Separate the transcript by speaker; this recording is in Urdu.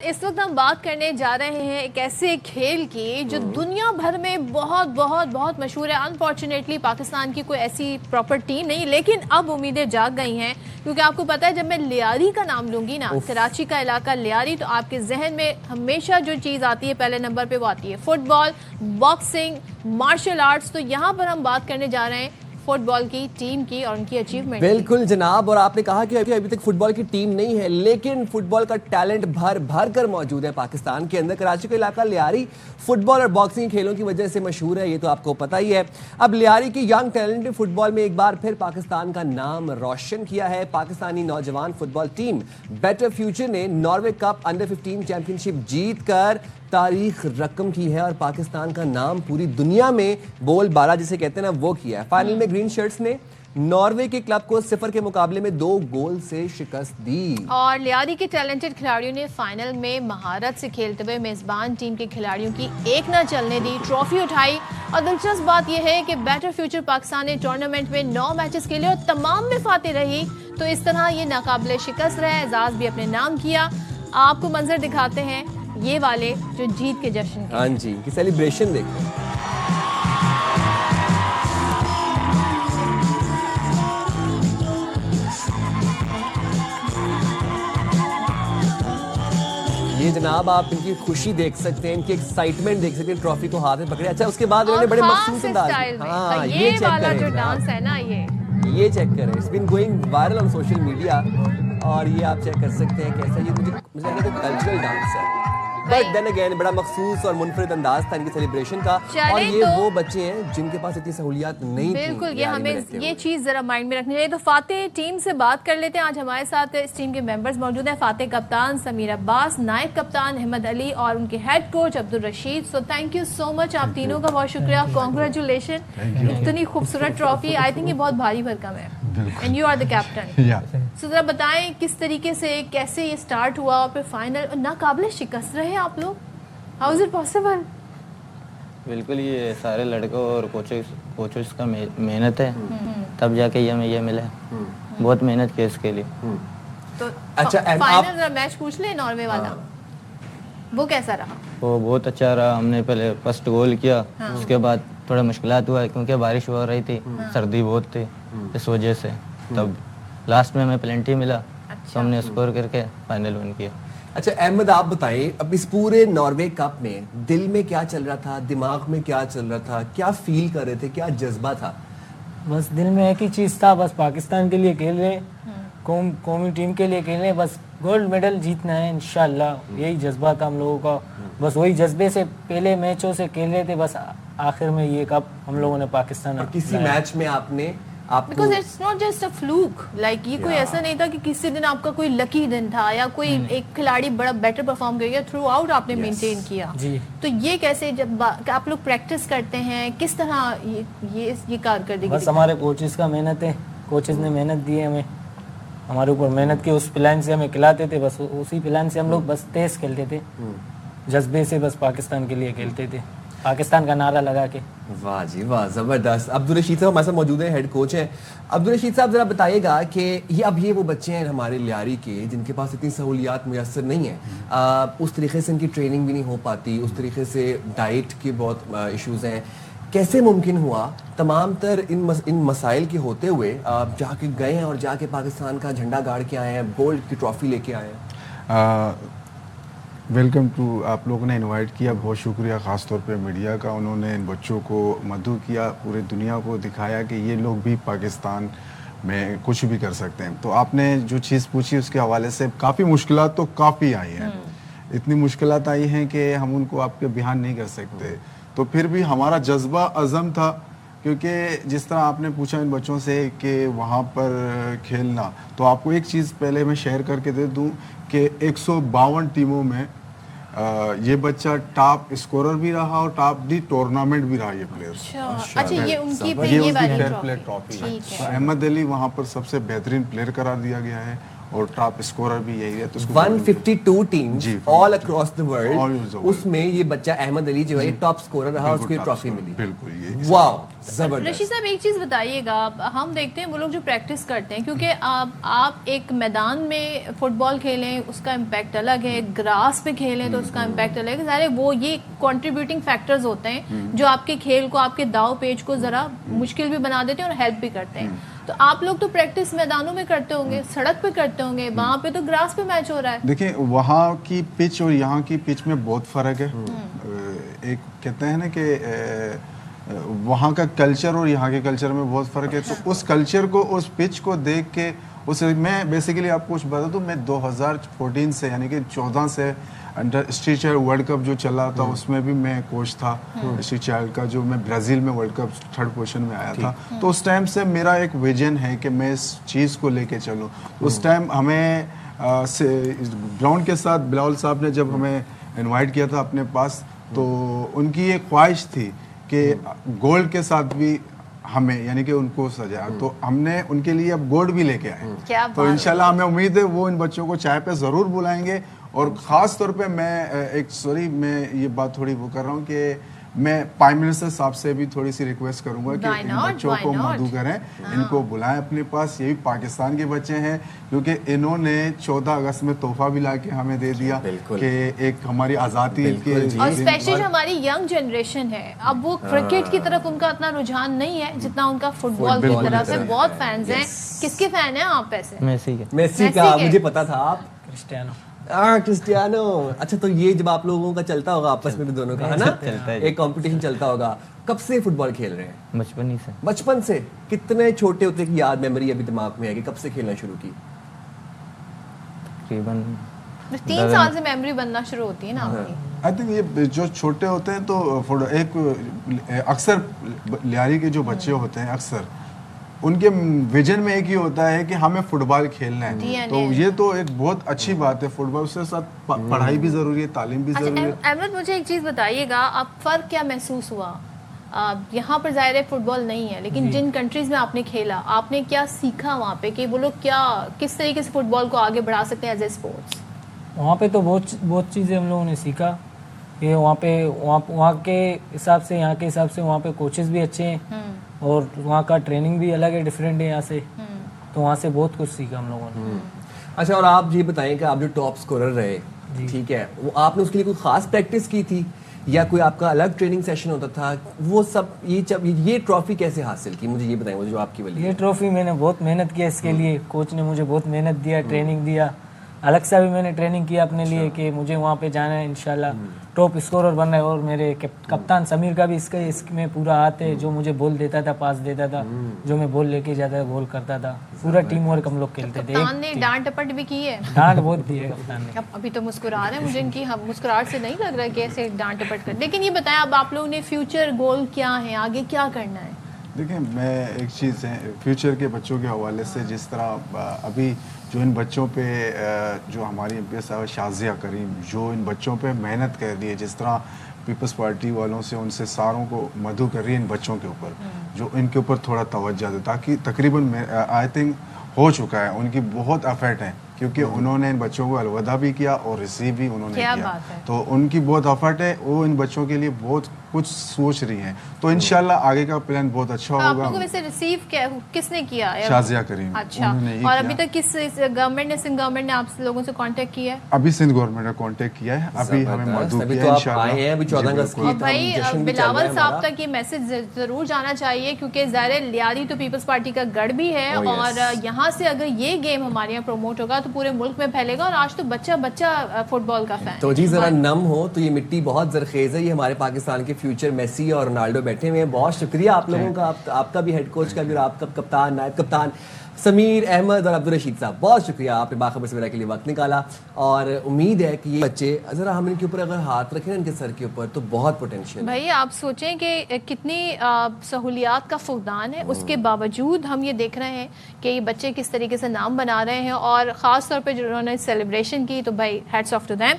Speaker 1: اس وقت ہم بات کرنے جا رہے ہیں ایک ایسے کھیل کی جو دنیا بھر میں بہت بہت بہت مشہور ہے. انفارچونیٹلی پاکستان کی کوئی ایسی پراپر ٹیم نہیں, لیکن اب امیدیں جاگ گئی ہیں کیونکہ آپ کو پتہ ہے جب میں لیاری کا نام لوں گی نا, کراچی کا علاقہ لیاری, تو آپ کے ذہن میں ہمیشہ جو چیز آتی ہے پہلے نمبر پہ وہ آتی ہے فٹ بال, باکسنگ, مارشل آرٹس. تو یہاں پر ہم بات کرنے جا رہے ہیں فٹ بال کی ٹیم کی اور ان کی اچیومنٹ.
Speaker 2: بالکل جناب, اور آپ نے کہا کہ ابھی تک فٹ بال کی ٹیم نہیں ہے, لیکن فٹ بال کا ٹیلنٹ بھر بھر کر موجود ہے پاکستان کے اندر. کراچی کا علاقہ لیاری فٹ بال اور باکسنگ کھیلوں کی وجہ سے مشہور ہے, یہ تو آپ کو پتہ ہی ہے. اب لیاری کی ینگ ٹیلنٹ نے فٹ بال میں ایک بار پھر پاکستان کا نام روشن کیا ہے. پاکستانی نوجوان فٹ بال ٹیم بیٹر فیوچر نے ناروے کپ انڈر 15 چیمپئن شپ جیت کر تاریخ رقم کی ہے اور پاکستان کا نام پوری دنیا میں بول بالا جسے کہتے ہیں نا وہ کیا ہے. فائنل میں گرین شرٹس نے ناروے کے کلب کو 0 کے مقابلے میں 2 گول سے شکست دی.
Speaker 1: اور لیاری کے ٹیلنٹڈ کھلاڑیوں نے فائنل میں مہارت سے کھیلتے ہوئے میزبان ٹیم کے کھلاڑیوں کی ایک نہ چلنے دی, ٹرافی اٹھائی. اور دلچسپ بات یہ ہے کہ بیٹر فیوچر پاکستان نے ٹورنامنٹ میں 9 میچز کھیلے اور تمام میں فاتح رہی, تو اس طرح یہ ناقابل شکست رہا. اعزاز بھی اپنے نام کیا. آپ کو منظر دکھاتے ہیں یہ والے جو جیت کے جشن کے.
Speaker 2: ہاں جی, کی سیلیبریشن دیکھیں. یہ جناب آپ ان کی خوشی دیکھ سکتے ہیں, ان کی ایکسائٹمنٹ دیکھ سکتے ہیں, ٹرافی کو ہاتھ میں پکڑے. اچھا اس کے بعد انہوں نے بڑے مخصوص انداز میں,
Speaker 1: ہاں یہ والا جو ڈانس ہے نا,
Speaker 2: یہ چیک کریں, it's been going viral on social media, اور یہ آپ چیک کر سکتے ہیں کیسا یہ مجھے لگتا ہے کلچرل ڈانس ہے. بٹ دین اگین بڑا مخصوص اور منفرد انداز تھا ان کی سیلیبریشن کا. اور یہ وہ بچے ہیں جن کے پاس اتنی سہولیات نہیں تھیں.
Speaker 1: بالکل, یہ ہمیں یہ چیز ذرا مائنڈ میں رکھنی چاہیے. تو فاتح ٹیم سے بات کر لیتے ہیں. آج ہمارے ساتھ اس ٹیم کے ممبرز موجود ہیں. فاتح کپتان سمیر عباس, نائب کپتان احمد علی, اور ان کے head coach Abdul Rashid. So thank you so much, آپ تینوں کا بہت شکریہ. کانگریچولیشن, اتنی خوبصورت ٹرافی. آئی تھنک یہ بہت بھاری بھرکم ہے, and you are the captain. So ذرا بتائیں کس طریقے سے کیسے یہ اسٹارٹ ہوا اور پھر فائنل ناقابل شکست رہے آپ لوگ. How is it possible?
Speaker 3: بالکل, یہ سارے لڑکوں اور کوچز کا محنت ہے, تب جا کے یہ ہمیں یہ ملا. بہت محنت کی اس کے لیے.
Speaker 1: تو فائنل میچ پوچھ لیں ناروے والا, وہ کیسا رہا؟
Speaker 3: وہ بہت اچھا رہا. ہم نے پہلے فرسٹ گول کیا, اس کے بعد تھوڑا مشکلات ہوا کیونکہ بارش ہو رہی تھی, سردی بہت تھی, اس وجہ سے. تب لاسٹ میں ہمیں پلنٹی ملا, تو ہم نے اسکور کر کے فائنل ون کیا.
Speaker 2: اچھا احمد, آپ بتائیں اب اس پورے ناروے کپ میں دل میں کیا چل رہا تھا, دماغ میں کیا چل رہا تھا, کیا فیل کر رہے تھے, کیا جذبہ تھا؟
Speaker 4: بس دل میں ایک ہی چیز تھا, بس پاکستان کے لیے کھیل رہے, قومی ٹیم کے لیے کھیل رہے, بس گولڈ میڈل جیتنا ہے انشاءاللہ. یہی جذبہ تھا ہم لوگوں کا. بس وہی جذبے سے پہلے میچوں سے کھیل رہے تھے, بس آخر میں یہ کپ ہم لوگوں نے پاکستان.
Speaker 2: کسی میچ میں آپ نے
Speaker 1: Because it's not just a fluke, like یہ کوئی ایسا نہیں تھا کہ کسی دن آپ کا کوئی لکی دن تھا یا کوئی ایک کھلاڑی بڑا بیٹر پرفارم کر گیا, تھرو آؤٹ آپ نے مینٹین کیا. تو یہ کیسے, جب آپ لوگ پریکٹس کرتے ہیں, کس طرح یہ کارکردگی؟
Speaker 4: بس ہمارے کوچز کا محنت ہے, کوچز نے محنت دی ہے ہمیں, ہمارے اوپر محنت کی, اس پلان سے ہمیں کھلاتے تھے, بس اسی پلان سے ہم لوگ بس تیز کھیلتے تھے, جذبے سے بس پاکستان کے لیے کھیلتے تھے, پاکستان کا نعرہ لگا کے.
Speaker 2: واہ جی واہ, زبردست. عبدالرشید صاحب ہمارے ساتھ موجود ہیں, ہیڈ کوچ ہیں. عبدالرشید صاحب ذرا بتائیے گا کہ یہ وہ بچے ہیں ہمارے لیاری کے جن کے پاس اتنی سہولیات میسر نہیں ہیں, اس طریقے سے ان کی ٹریننگ بھی نہیں ہو پاتی, اس طریقے سے ڈائٹ کے بہت ایشوز ہیں. کیسے ممکن ہوا تمام تر ان مسائل کے ہوتے ہوئے آپ جا کے گئے ہیں اور جا کے پاکستان کا جھنڈا گاڑ کے آئے ہیں, گولڈ کی ٹرافی لے کے آئے ہیں؟
Speaker 5: ویلکم ٹو, آپ لوگوں نے انوائٹ کیا, بہت شکریہ, خاص طور پہ میڈیا کا. انہوں نے ان بچوں کو مدعو کیا, پورے دنیا کو دکھایا کہ یہ لوگ بھی پاکستان میں کچھ بھی کر سکتے ہیں. تو آپ نے جو چیز پوچھی اس کے حوالے سے کافی مشکلات تو کافی آئی ہیں, اتنی مشکلات آئی ہیں کہ ہم ان کو آپ کے بیان نہیں کر سکتے. تو پھر بھی ہمارا جذبہ عزم تھا, کیونکہ جس طرح آپ نے پوچھا ان بچوں سے کہ وہاں پر کھیلنا, تو آپ کو ایک چیز پہلے میں شیئر کر کے دے دوں کہ 152 ٹیموں میں یہ بچہ ٹاپ اسکورر بھی رہا اور ٹاپ دی ٹورنامنٹ بھی رہا. یہ پلیئر,
Speaker 1: اچھا یہ ان کی
Speaker 5: فیئر پلے ٹرافی ہے. احمد علی وہاں پر سب سے بہترین پلیئر قرار دیا گیا ہے, اور ٹاپ اسکورر بھی یہی ہے. تو
Speaker 2: 152 ٹیمز
Speaker 5: جی.
Speaker 2: All across the
Speaker 5: All
Speaker 2: world,
Speaker 5: over the world.
Speaker 2: اس میں یہ بچہ احمد علی جو ہے ٹاپ اسکورر رہا, اس کو یہ ٹرافی ملی.
Speaker 5: بالکل یہ
Speaker 2: واو,
Speaker 1: رشید
Speaker 2: زبردست.
Speaker 1: صاحب ایک چیز بتائیے گا, ہم دیکھتے ہیں وہ لوگ جو پریکٹس کرتے ہیں, کیونکہ آپ ایک میدان میں فٹ بال کھیلیں اس کا امپیکٹ الگ ہے, گراس پہ کھیلیں تو اس کا امپیکٹ الگ ہے. ظاہر ہے وہ یہ کنٹریبیوٹنگ فیکٹرز ہوتے ہیں جو آپ کے کھیل کو, آپ کے داؤ پیچ کو ذرا مشکل بھی بنا دیتے ہیں اور ہیلپ بھی کرتے ہیں. تو آپ لوگ تو پریکٹس میدانوں میں کرتے ہوں گے, سڑک پہ کرتے ہوں گے, وہاں پہ تو گراس پہ میچ ہو رہا ہے.
Speaker 5: دیکھیں وہاں کی پچ اور یہاں کی پچ میں بہت فرق ہے. ایک کہتے ہیں نا کہ وہاں کا کلچر اور یہاں کے کلچر میں بہت فرق ہے. تو اس کلچر کو, اس پچ کو دیکھ کے میں بیسیکلی آپ کو کچھ بتا دوں, میں 2014 سے یعنی کہ 14 سے under street child world cup جو چلا تھا اس میں بھی میں کوچ تھا اسٹریٹ چائلڈ کا, جو میں برازیل میں ورلڈ کپ 3rd پوزیشن میں آیا تھا. تو اس ٹائم سے میرا ایک ویژن ہے کہ میں اس چیز کو لے کے چلوں. اس ٹائم ہمیں گراؤنڈ کے ساتھ بلاول صاحب نے جب ہمیں انوائٹ کیا تھا اپنے پاس, تو ان کی ایک خواہش تھی کہ گولڈ کے ساتھ بھی ہمیں یعنی کہ ان کو سجایا. تو ہم نے ان کے لیے اب گولڈ بھی لے کے آئے. تو انشاءاللہ ہمیں امید ہے وہ ان بچوں کو چائے پہ ضرور بلائیں گے. اور خاص طور پہ میں میں یہ بات تھوڑی وہ کر رہا ہوں کہ میں پرائم منسٹر صاحب سے بھی تھوڑی سی ریکویسٹ کروں گا کہ ان بچوں کو مدعو کریں, ان کو بلائیں اپنے پاس. یہ بھی پاکستان کے بچے ہیں, کیونکہ انہوں نے 14 اگست میں تحفہ بھی لا کے ہمیں دے دیا کہ ایک ہماری آزادی کی.
Speaker 1: اور اسپیشلی جو ہماری ینگ جنریشن ہے, اب وہ کرکٹ کی طرف ان کا اتنا رجحان نہیں ہے جتنا ان کا فٹ بال کی طرف ہے. بہت فینز ہیں. کس کے فین ہیں آپ ایسے؟
Speaker 2: میسی کا مجھے پتا تھا. آپ
Speaker 4: کرسٹیانو.
Speaker 2: کرسٹیانو. اچھا, تو یہ جب آپ لوگوں کا چلتا ہوگا آپس میں بھی دونوں کا, ہے نا, ایک کمپٹیشن چلتا ہوگا, کب سے فٹ بال کھیل رہے ہیں؟
Speaker 3: بچپن ہی سے.
Speaker 2: بچپن سے. کتنے چھوٹے ہوتے کی یاد میموری ابھی دماغ میں ہے کہ کب سے کھیلنا شروع کی؟
Speaker 3: تقریباً
Speaker 1: 3 سال سے میموری بننا شروع ہوتی ہے نا آپ کی.
Speaker 5: آئی تھنک یہ جو چھوٹے ہوتے ہیں تو ایک اکثر لیاری کے جو بچے ہوتے ہیں اکثر ان کے ویژن میں ایک ہی ہوتا ہے کہ ہمیں فٹ بال کھیلنا ہے. تو یہ تو ایک بہت اچھی بات ہے. فٹ بال کے ساتھ پڑھائی بھی ضروری ہے, تعلیم بھی ضروری ہے.
Speaker 1: احمد مجھے ایک چیز بتائیے گا, آپ فرق کیا محسوس ہوا؟ یہاں پر ظاہر ہے فٹ بال نہیں ہے, لیکن جن کنٹریز میں آپ نے کھیلا, آپ نے کیا سیکھا وہاں پہ کہ وہ لوگ کس طریقے سے فٹ بال کو آگے بڑھا سکتے ہیں ایز اے اسپورٹس؟
Speaker 4: وہاں پہ تو بہت چیزیں ہم لوگوں نے سیکھا کہ وہاں کے حساب سے, یہاں کے حساب سے وہاں پہ کوچز بھی اچھے ہیں اور وہاں کا ٹریننگ بھی الگ ہے, ڈفرینٹ ہے یہاں سے. تو وہاں سے بہت کچھ سیکھا ہم لوگوں نے.
Speaker 2: اچھا, اور آپ یہ بتائیں کہ آپ جو ٹاپ اسکورر رہے, ٹھیک ہے, وہ آپ نے اس کے لیے کوئی خاص پریکٹس کی تھی یا کوئی آپ کا الگ ٹریننگ سیشن ہوتا تھا؟ وہ سب یہ ٹرافی کیسے حاصل کی, مجھے یہ بتائیں, جو آپ کی وجہ.
Speaker 4: یہ ٹرافی میں نے بہت محنت کیا اس کے لیے, کوچ نے مجھے بہت محنت دیا, ٹریننگ دیا. الگ سے بھی میں نے ٹریننگ کیا اپنے لیے کہ مجھے وہاں پہ جانا ہے, انشاءاللہ ٹاپ اسکورر بننا ہے. اور میرے کپتان سمیر کا بھی اس میں پورا ہاتھ ہے, جو مجھے بول دیتا تھا, پاس دیتا تھا, جو میں بول لے کے جاتا تھا گول کرتا تھا. پورا ٹیم ورک ہم لوگ کھیلتے تھے.
Speaker 1: کپتان نے ڈانٹ ٹپٹ بھی کی ہے؟
Speaker 4: ڈانٹ بہت دی ہے کپتان نے.
Speaker 1: ابھی تو مسکرا رہے ہیں, مجھے ان کی مسکراہٹ سے نہیں لگ رہا کہ ایسے ڈانٹ ٹپٹ کر. لیکن یہ بتائیں اب آپ لوگوں نے فیوچر گول کیا ہے, آگے کیا کرنا ہے؟
Speaker 5: دیکھیں میں ایک چیز ہے فیوچر کے بچوں کے حوالے سے, جس طرح ابھی جو ان بچوں پہ جو ہماری ایم پی ایس صاحب شازیہ کریم جو ان بچوں پہ محنت کر رہی ہے, جس طرح پیپلز پارٹی والوں سے ان سے ساروں کو مدعو کر رہی ہے ان بچوں کے اوپر, جو ان کے اوپر تھوڑا توجہ دے, تاکہ تقریباً آئی تھنک ہو چکا ہے. ان کی بہت ایفرٹ ہے کیونکہ انہوں نے ان بچوں کو الوداع بھی کیا اور ریسیو بھی انہوں نے کیا. تو ان کی بہت ایفرٹ ہے, وہ ان بچوں کے لیے بہت کچھ سوچ رہی ہیں. تو انشاءاللہ آگے کا پلان بہت اچھا ہوگا.
Speaker 1: آپ لوگوں کو ویسے ریسیو کس نے کیا ہے؟
Speaker 5: شازیہ کریم.
Speaker 1: اچھا, اور ابھی تک کس گورنمنٹ نے, سندھ گورنمنٹ نے آپ لوگوں سے کانٹیکٹ کیا ہے؟
Speaker 5: ابھی سندھ گورنمنٹ نے کانٹیکٹ کیا ہے, ابھی ہمیں مدعو کیا ہے انشاءاللہ.
Speaker 1: اور بھائی بلاول صاحب تک یہ میسج ضرور جانا چاہیے, کیونکہ ظاہر لیاری تو پیپلز پارٹی کا گڑھ بھی ہے, اور یہاں سے اگر یہ گیم ہمارے یہاں پروموٹ ہوگا تو پورے ملک میں پھیلے گا. اور آج تو بچہ فٹ بال کا فین.
Speaker 2: تو جی ذرا نم ہو, تو یہ مٹی بہت زرخیز ہے, یہ ہمارے پاکستان کے فیوچر میسی اور رونالڈو بیٹھے ہوئے ہیں. بہت شکریہ آپ لوگوں کا, آپ کا بھی ہیڈ کوچ کا بھی, اور آپ کا کپتان, نائب کپتان سمیر احمد اور عبدالرشید صاحب, بہت شکریہ, آپ نے باخبر سویرا کے لیے وقت نکالا. اور امید ہے کہ یہ بچے ذرا ہم ان کے اوپر اگر ہاتھ رکھیں ان کے سر کے اوپر تو بہت پوٹینشیل.
Speaker 1: بھائی آپ سوچیں کہ کتنی سہولیات کا فقدان ہے, اس کے باوجود ہم یہ دیکھ رہے ہیں کہ یہ بچے کس طریقے سے نام بنا رہے ہیں, اور خاص طور پہ جنہوں نے سیلیبریشن کی, تو بھائی ہیٹس آف ٹو دیم.